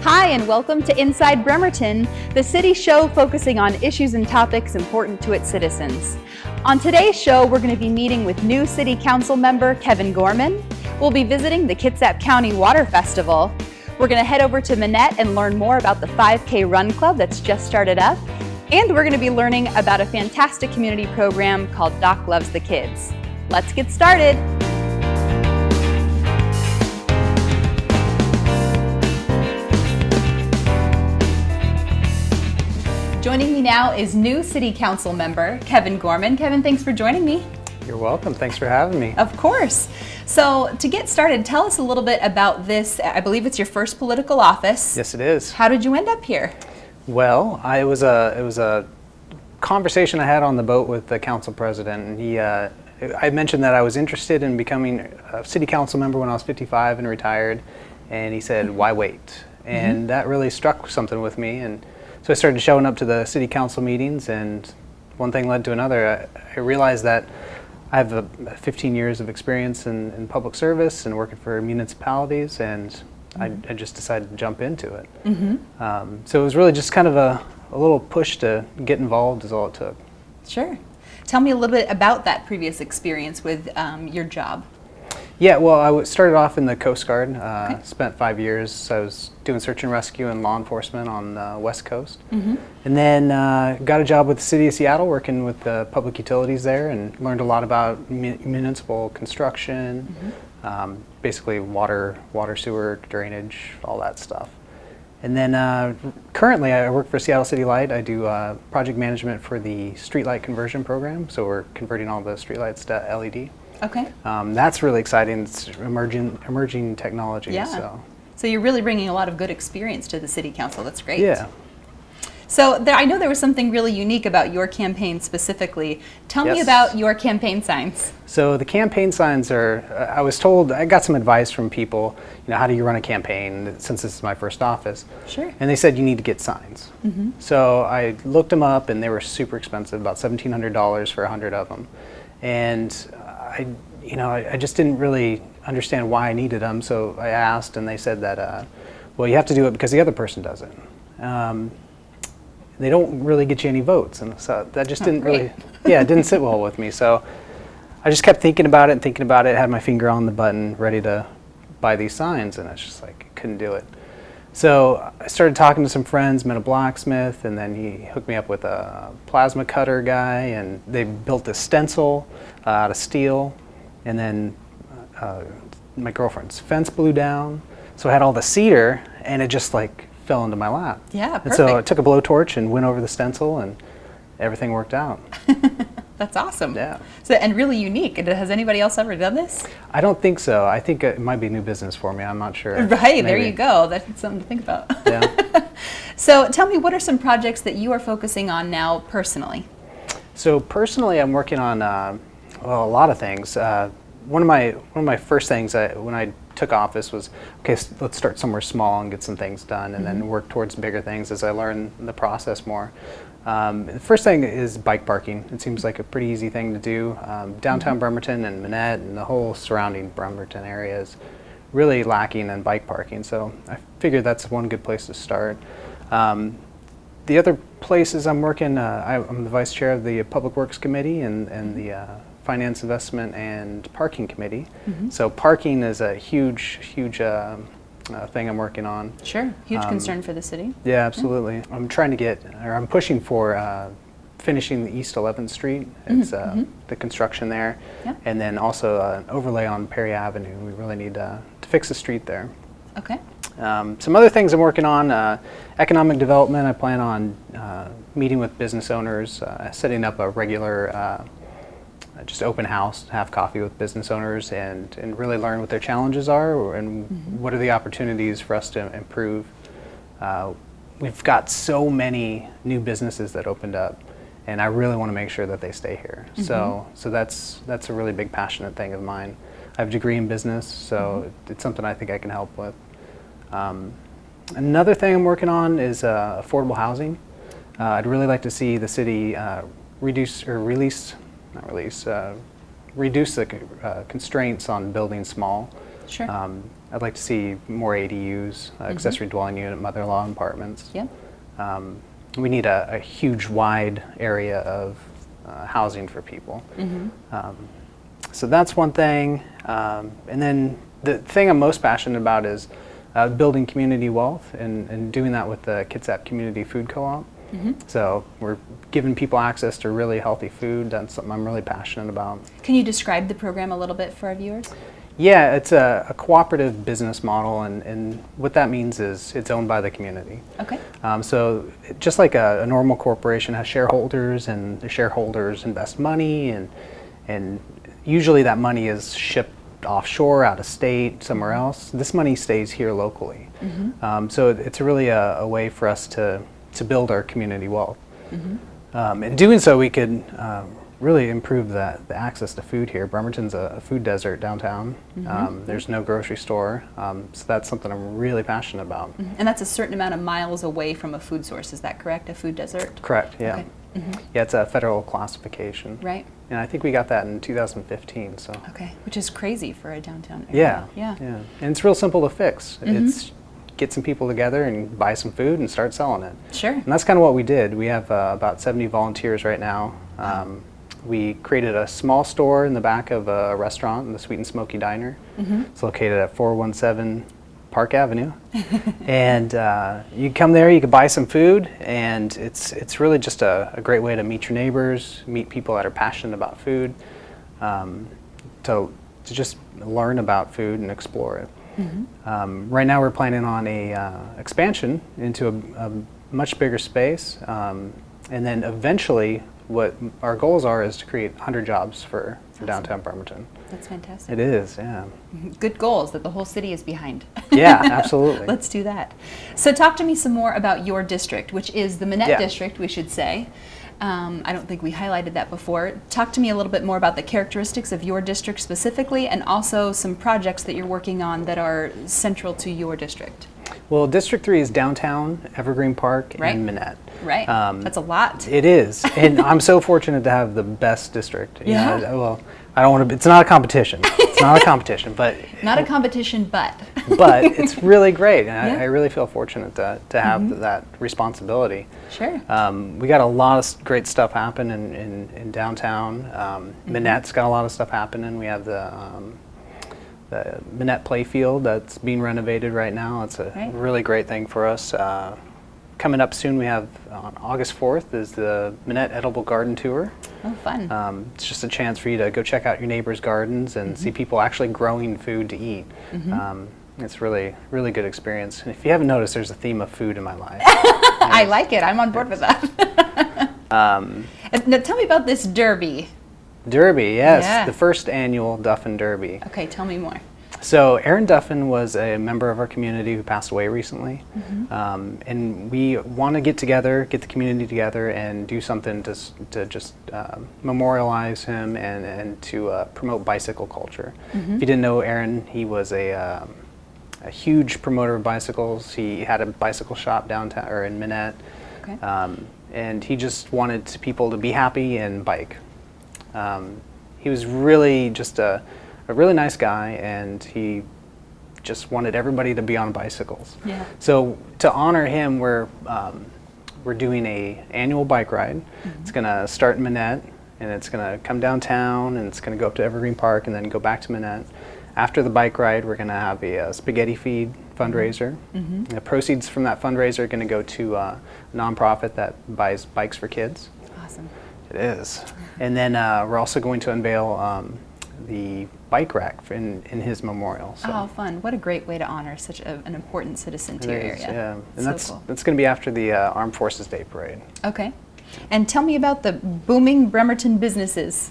Hi, and welcome to Inside Bremerton, the city show focusing on issues and topics important to its citizens. On today's show, we're going to be meeting with new City Council member Kevin Gorman. We'll be visiting the Kitsap County Water Festival. We're going to head over to Manette and learn more about the 5K Run Club that's just started up. And we're going to be learning about a fantastic community program called Doc Loves the Kids. Let's get started. Joining me now is new City Council member Kevin Gorman. Kevin, thanks for joining me. You're welcome. Thanks for having me. Of course. So to get started, tell us a little bit about this. I believe it's your first political office. Yes, it is. How did you end up here? Well, it was a conversation I had on the boat with the council president, and I mentioned that I was interested in becoming a city council member when I was 55 and retired, and he said, "Why wait?" And that really struck something with me, and so I started showing up to the city council meetings, and one thing led to another. I realized that I have 15 years of experience in public service and working for municipalities, and I just decided to jump into it. So it was really just kind of a little push to get involved is all it took. Sure. Tell me a little bit about that previous experience with your job. Yeah, well, I started off in the Coast Guard, spent 5 years. I was doing search and rescue and law enforcement on the West Coast. And then got a job with the City of Seattle working with the public utilities there and learned a lot about municipal construction, basically water, sewer, drainage, all that stuff. And then currently I work for Seattle City Light. I do project management for the streetlight conversion program. So we're converting all the streetlights to LED. Okay. That's really exciting. It's emerging technology. Yeah. So you're really bringing a lot of good experience to the City Council. That's great. Yeah. So I know there was something really unique about your campaign specifically. Tell me about your campaign signs. So the campaign signs are, I was told, I got some advice from people, how do you run a campaign since this is my first office? Sure. And they said you need to get signs. So I looked them up and they were super expensive, about $1,700 for 100 of them. And I just didn't really understand why I needed them, so I asked, and they said that, well, you have to do it because the other person does it. They don't really get you any votes, and so that just didn't really, it didn't sit well with me. So I just kept thinking about it, had my finger on the button, ready to buy these signs, and it's just like, I couldn't do it. So I started talking to some friends, met a blacksmith, and then he hooked me up with a plasma cutter guy, and they built a stencil out of steel, and then my girlfriend's fence blew down, so I had all the cedar, and it just like fell into my lap. Yeah, perfect. And so I took a blowtorch and went over the stencil, and everything worked out. That's awesome. Yeah. So, and really unique. Has anybody else ever done this? I don't think so. I think it might be new business for me. I'm not sure. Right, there you go. That's something to think about. Yeah. So tell me, what are some projects that you are focusing on now personally? So personally, I'm working on a lot of things. One of my first things when I took office was, okay, let's start somewhere small and get some things done, and then work towards bigger things as I learn the process more. The first thing is bike parking. It seems like a pretty easy thing to do. Downtown Bremerton and Manette and the whole surrounding Bremerton area is really lacking in bike parking, so I figured that's one good place to start. The other places I'm working, I'm the vice chair of the Public Works Committee and the Finance, Investment, and Parking Committee. So parking is a huge thing I'm working on. Sure, huge concern for the city. Yeah, absolutely. I'm I'm pushing for finishing the East 11th Street. It's the construction there, and then also an overlay on Perry Avenue. We really need to fix the street there. Okay. Some other things I'm working on, economic development. I plan on meeting with business owners, setting up a regular just open house, have coffee with business owners, and really learn what their challenges are and what are the opportunities for us to improve. We've got so many new businesses that opened up, and I really want to make sure that they stay here. So that's a really big passionate thing of mine. I have a degree in business, so it's something I think I can help with. Another thing I'm working on is affordable housing. I'd really like to see the city reduce the constraints on building small. Sure. I'd like to see more ADUs, accessory dwelling unit, mother-in-law apartments. Yep. We need a huge, wide area of housing for people. So that's one thing. And then the thing I'm most passionate about is building community wealth and doing that with the Kitsap Community Food Co-op. So we're giving people access to really healthy food. That's something I'm really passionate about. Can you describe the program a little bit for our viewers? Yeah, it's a cooperative business model, and what that means is it's owned by the community. Okay. So just like a normal corporation has shareholders, and the shareholders invest money, and usually that money is shipped offshore, out of state, somewhere else. This money stays here locally. So it's really a way for us to build our community wealth. In doing so, we could really improve the access to food here. Bremerton's a food desert downtown. There's no grocery store, so that's something I'm really passionate about. And that's a certain amount of miles away from a food source, is that correct? A food desert? Correct, yeah. Okay. Yeah, it's a federal classification. Right. And I think we got that in 2015. So. Okay, which is crazy for a downtown area. Yeah. And it's real simple to fix. It's get some people together and buy some food and start selling it. Sure. And that's kind of what we did. We have about 70 volunteers right now. We created a small store in the back of a restaurant, the Sweet and Smoky Diner. It's located at 417 Park Avenue. And you come there, you can buy some food, and it's really just a great way to meet your neighbors, meet people that are passionate about food, to just learn about food and explore it. Right now we're planning on a expansion into a much bigger space, and then eventually what our goals are is to create 100 jobs for downtown Bremerton. That's fantastic. It is, yeah. Good goals that the whole city is behind. Yeah, absolutely. Let's do that. So talk to me some more about your district, which is the Manette district, we should say. I don't think we highlighted that before. Talk to me a little bit more about the characteristics of your district specifically, and also some projects that you're working on that are central to your district. Well, District 3 is downtown, Evergreen Park, and Manette. Right. That's a lot. It is. And I'm so fortunate to have the best district. You Yeah. know, well, I don't want to, it's not a competition. It's not a competition, but. Not a competition, but. But it's really great. And Yeah. I really feel fortunate to have that responsibility. Sure. We got a lot of great stuff happening in downtown. Manette's got a lot of stuff happening. We have the Manette playfield that's being renovated right now. It's a really great thing for us. Coming up soon, we have on August 4th is the Manette Edible Garden Tour. Oh, fun. It's just a chance for you to go check out your neighbors' gardens and see people actually growing food to eat. It's really, really good experience. And if you haven't noticed, there's a theme of food in my life. I like it. I'm on board with that. Now tell me about this derby. Derby, yes, Yeah. the first annual Duffin Derby. Okay, tell me more. So Aaron Duffin was a member of our community who passed away recently, and we want to get together, get the community together, and do something to just memorialize him and to promote bicycle culture. If you didn't know Aaron, he was a huge promoter of bicycles. He had a bicycle shop downtown or in Manette, and he just wanted people to be happy and bike. He was really just a really nice guy, and he just wanted everybody to be on bicycles. Yeah. So to honor him, we're doing a annual bike ride. It's going to start in Manette, and it's going to come downtown, and it's going to go up to Evergreen Park, and then go back to Manette. After the bike ride, we're going to have a spaghetti feed fundraiser. The proceeds from that fundraiser are going to go to a nonprofit that buys bikes for kids. Awesome. It is. And then we're also going to unveil the bike rack in his memorial. So. Oh, fun. What a great way to honor such an important citizen to your area. Yeah. And So that's going to be after the Armed Forces Day Parade. Okay. And tell me about the booming Bremerton businesses.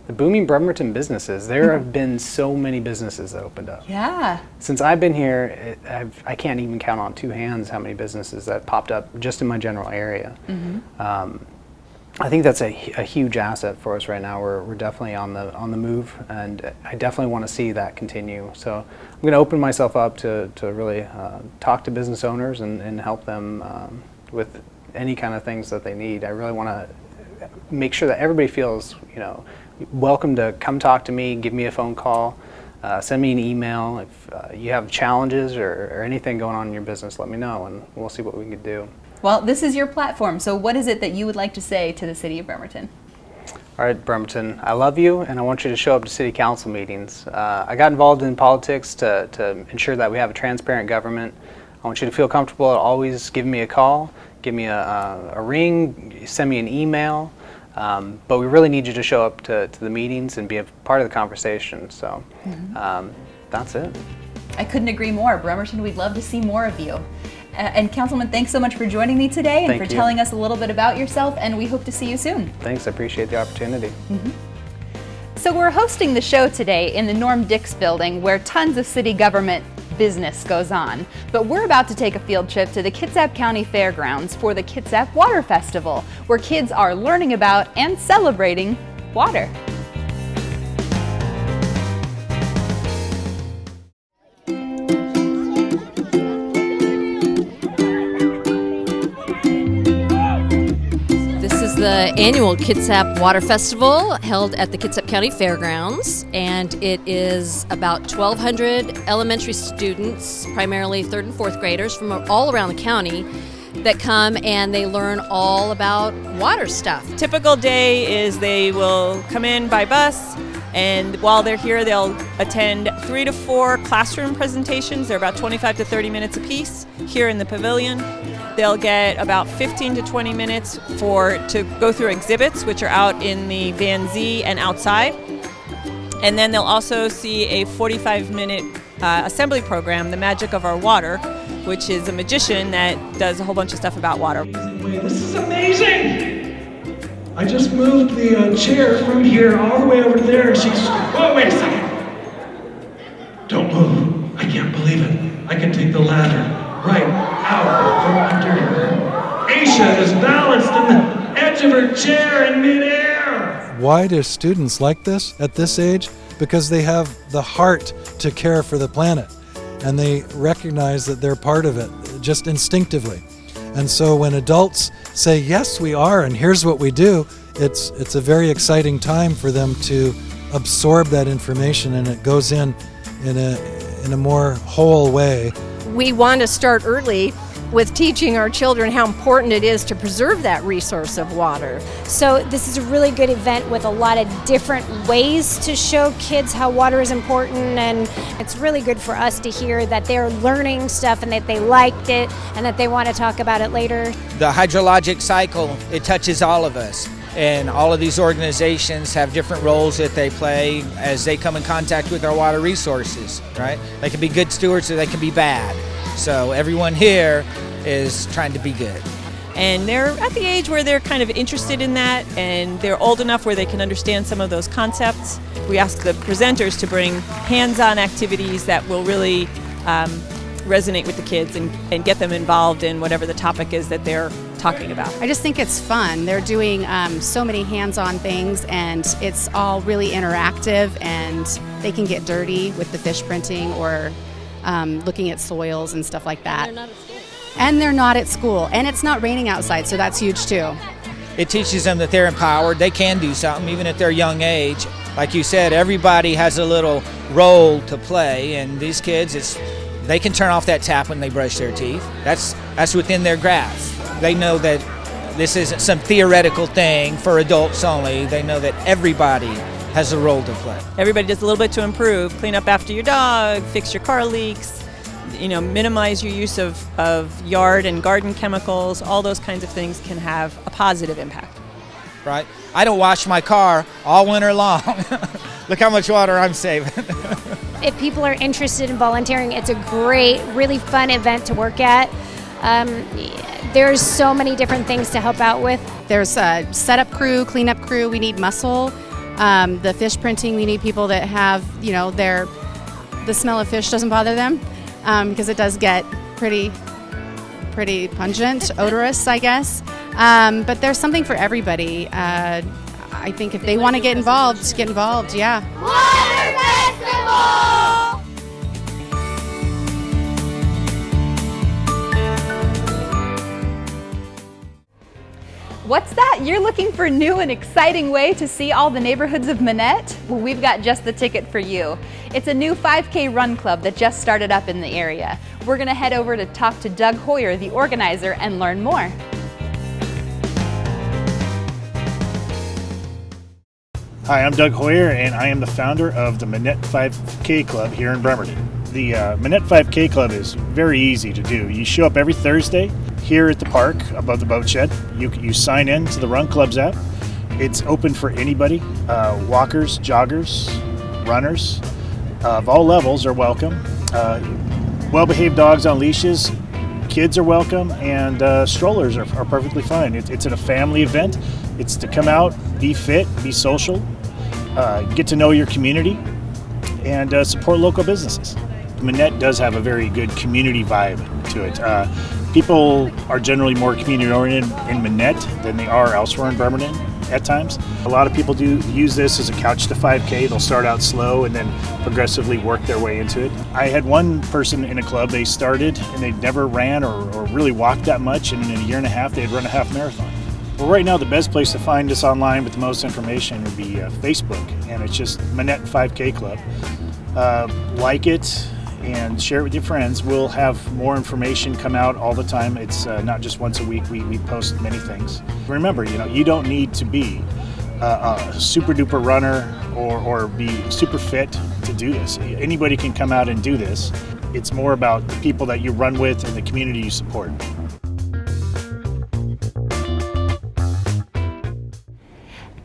The booming Bremerton businesses. There have been so many businesses that opened up. Yeah. Since I've been here, I can't even count on two hands how many businesses that popped up just in my general area. I think that's a huge asset for us right now. We're definitely on the move, and I definitely want to see that continue. So I'm going to open myself up to really talk to business owners and help them with any kind of things that they need. I really want to make sure that everybody feels, welcome to come talk to me, give me a phone call. send me an email. If you have challenges or anything going on in your business, let me know, and we'll see what we can do. Well, this is your platform, so what is it that you would like to say to the city of Bremerton? All right, Bremerton, I love you, and I want you to show up to city council meetings. I got involved in politics to ensure that we have a transparent government. I want you to feel comfortable always giving me a call, give me a ring, send me an email, but we really need you to show up to the meetings and be a part of the conversation. So that's it. I couldn't agree more. Bremerton, we'd love to see more of you. And Councilman, thanks so much for joining me today and for telling us a little bit about yourself, and we hope to see you soon. Thanks, I appreciate the opportunity. So we're hosting the show today in the Norm Dix building where tons of city government business goes on. But we're about to take a field trip to the Kitsap County Fairgrounds for the Kitsap Water Festival, where kids are learning about and celebrating water. The annual Kitsap Water Festival held at the Kitsap County Fairgrounds, and it is about 1,200 elementary students, primarily 3rd and 4th graders from all around the county, that come and they learn all about water stuff. Typical day is they will come in by bus, and while they're here they'll attend 3 to 4 classroom presentations. They're about 25 to 30 minutes apiece here in the pavilion. They'll get about 15 to 20 minutes to go through exhibits, which are out in the Van Z and outside. And then they'll also see a 45-minute assembly program, The Magic of Our Water, which is a magician that does a whole bunch of stuff about water. This is amazing! I just moved the chair from here all the way over to there, and she's, whoa, wait a second! Don't move. I can't believe it. I can take the ladder right out from under her. Aisha is balanced on the edge of her chair in midair. Why do students like this at this age? Because they have the heart to care for the planet, and they recognize that they're part of it just instinctively. And so when adults say, yes, we are, and here's what we do, it's a very exciting time for them to absorb that information, and it goes in a more whole way. We want to start early with teaching our children how important it is to preserve that resource of water. So this is a really good event with a lot of different ways to show kids how water is important, and it's really good for us to hear that they're learning stuff and that they liked it and that they want to talk about it later. The hydrologic cycle, it touches all of us. And all of these organizations have different roles that they play as they come in contact with our water resources, right? They can be good stewards or they can be bad. So everyone here is trying to be good. And they're at the age where they're kind of interested in that, and they're old enough where they can understand some of those concepts. We ask the presenters to bring hands-on activities that will really resonate with the kids and get them involved in whatever the topic is that they're talking about. I just think it's fun. They're doing so many hands-on things, and it's all really interactive, and they can get dirty with the fish printing or looking at soils and stuff like that. And they're not at school, and it's not raining outside, so that's huge too. It teaches them that they're empowered, they can do something even at their young age. Like you said, everybody has a little role to play, and these kids, they can turn off that tap when they brush their teeth. That's within their grasp. They know that this isn't some theoretical thing for adults only. They know that everybody has a role to play. Everybody does a little bit to improve. Clean up after your dog, fix your car leaks, minimize your use of yard and garden chemicals. All those kinds of things can have a positive impact. Right? I don't wash my car all winter long. Look how much water I'm saving. If people are interested in volunteering, it's a great, really fun event to work at. There's so many different things to help out with. There's a setup crew, cleanup crew. We need muscle. The fish printing, we need people that have, the smell of fish doesn't bother them because it does get pretty pungent, odorous, I guess. But there's something for everybody. I think if they want to get involved, yeah. Water Festival! What's that? You're looking for a new and exciting way to see all the neighborhoods of Manette? Well, we've got just the ticket for you. It's a new 5K run club that just started up in the area. We're gonna head over to talk to Doug Hoyer, the organizer, and learn more. Hi, I'm Doug Hoyer, and I am the founder of the Manette 5K Club here in Bremerton. The Manette 5K Club is very easy to do. You show up every Thursday here at the park above the boat shed. You sign in to the Run Clubs app. It's open for anybody. Walkers, joggers, runners of all levels are welcome. Well-behaved dogs on leashes, kids are welcome, and strollers are perfectly fine. It's a family event. It's to come out, be fit, be social, get to know your community, and support local businesses. Manette does have a very good community vibe to it. People are generally more community-oriented in Manette than they are elsewhere in Bremerton at times. A lot of people do use this as a couch to 5K. They'll start out slow and then progressively work their way into it. I had one person in a club, they started and they'd never ran or really walked that much, and in a year and a half they'd run a half marathon. Well, right now the best place to find us online with the most information would be Facebook, and it's just Manette 5K Club. Like it and share it with your friends. We'll have more information come out all the time. It's not just once a week. We post many things. Remember, you don't need to be a super duper runner or be super fit to do this. Anybody can come out and do this. It's more about the people that you run with and the community you support.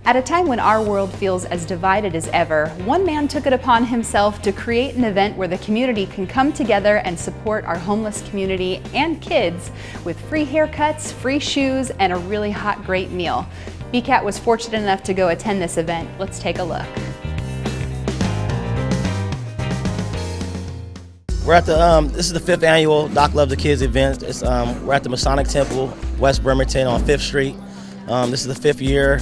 At a time when our world feels as divided as ever, one man took it upon himself to create an event where the community can come together and support our homeless community and kids with free haircuts, free shoes, and a really hot, great meal. BCAT was fortunate enough to go attend this event. Let's take a look. We're at the, this is the 5th annual DocLuvTheKids event. We're at the Masonic Temple, West Bremerton on 5th Street. This is the 5th year.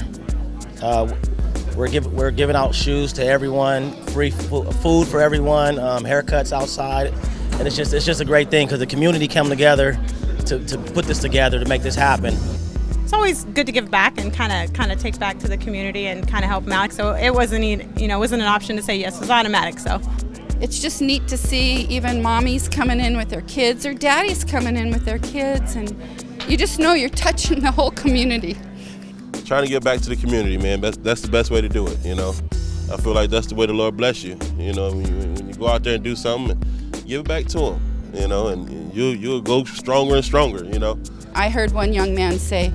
We're giving out shoes to everyone, free food for everyone, haircuts outside, and it's just a great thing because the community come together to put this together to make this happen. It's always good to give back and kind of take back to the community and kind of help them out. So it wasn't an option to say yes, it was automatic. So it's just neat to see even mommies coming in with their kids or daddies coming in with their kids, and you just know you're touching the whole community. Trying to get back to the community, man. That's the best way to do it, I feel like that's the way the Lord bless you, when you go out there and do something, give it back to him, and you'll go stronger and stronger, I heard one young man say,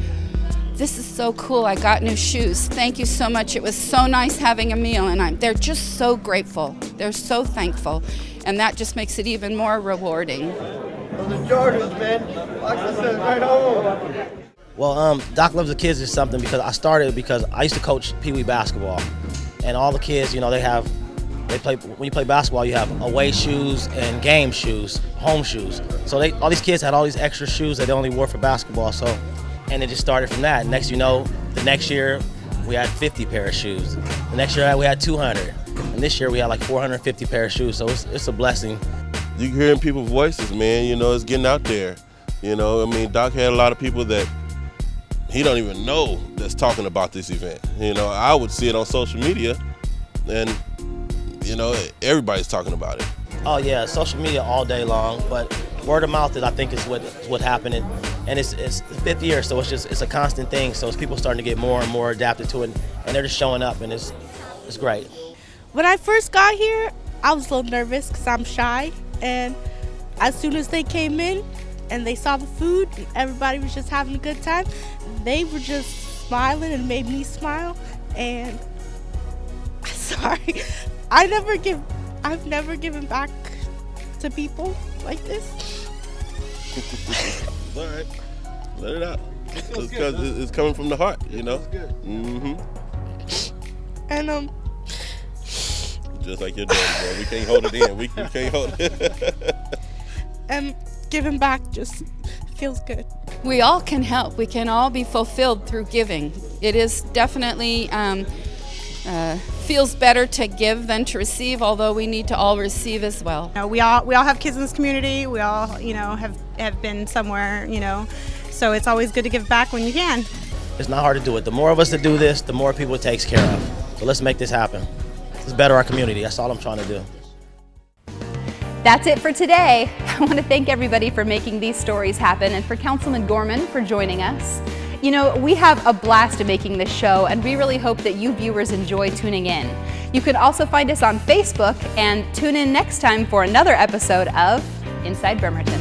"This is so cool, I got new shoes. Thank you so much. It was so nice having a meal," and they're just so grateful. They're so thankful, and that just makes it even more rewarding. The Jordans, man. Like I said, right home. Well, DocLuvTheKids is something because I used to coach Pee Wee basketball, and all the kids, when you play basketball, you have away shoes and game shoes, home shoes. So all these kids had all these extra shoes that they only wore for basketball. And it just started from that. Next, the next year we had 50 pair of shoes. The next year we had 200, and this year we had like 450 pair of shoes. So it's a blessing. You hearing people's voices, man. It's getting out there. Doc had a lot of people that he don't even know that's talking about this event. I would see it on social media, and everybody's talking about it. Oh yeah, social media all day long, but word of mouth I think is what happened, and it's the 5th year, so it's a constant thing. So it's people starting to get more and more adapted to it, and they're just showing up, and it's great. When I first got here, I was a little nervous because I'm shy, and as soon as they came in and they saw the food, and everybody was just having a good time, they were just smiling and made me smile. And sorry, I've never given back to people like this. All right, let it out. It's coming from the heart, Mm-hmm. And just like your daddy, bro. We can't hold it in. We can't hold it. And giving back just feels good. We all can help. We can all be fulfilled through giving. It is definitely feels better to give than to receive, although we need to all receive as well. We all have kids in this community. We all have been somewhere, so it's always good to give back when you can. It's not hard to do it. The more of us that do this, the more people it takes care of. So let's make this happen. Let's better our community. That's all I'm trying to do. That's it for today. I want to thank everybody for making these stories happen and for Councilman Gorman for joining us. You know, we have a blast of making this show, and we really hope that you viewers enjoy tuning in. You can also find us on Facebook and tune in next time for another episode of Inside Bremerton.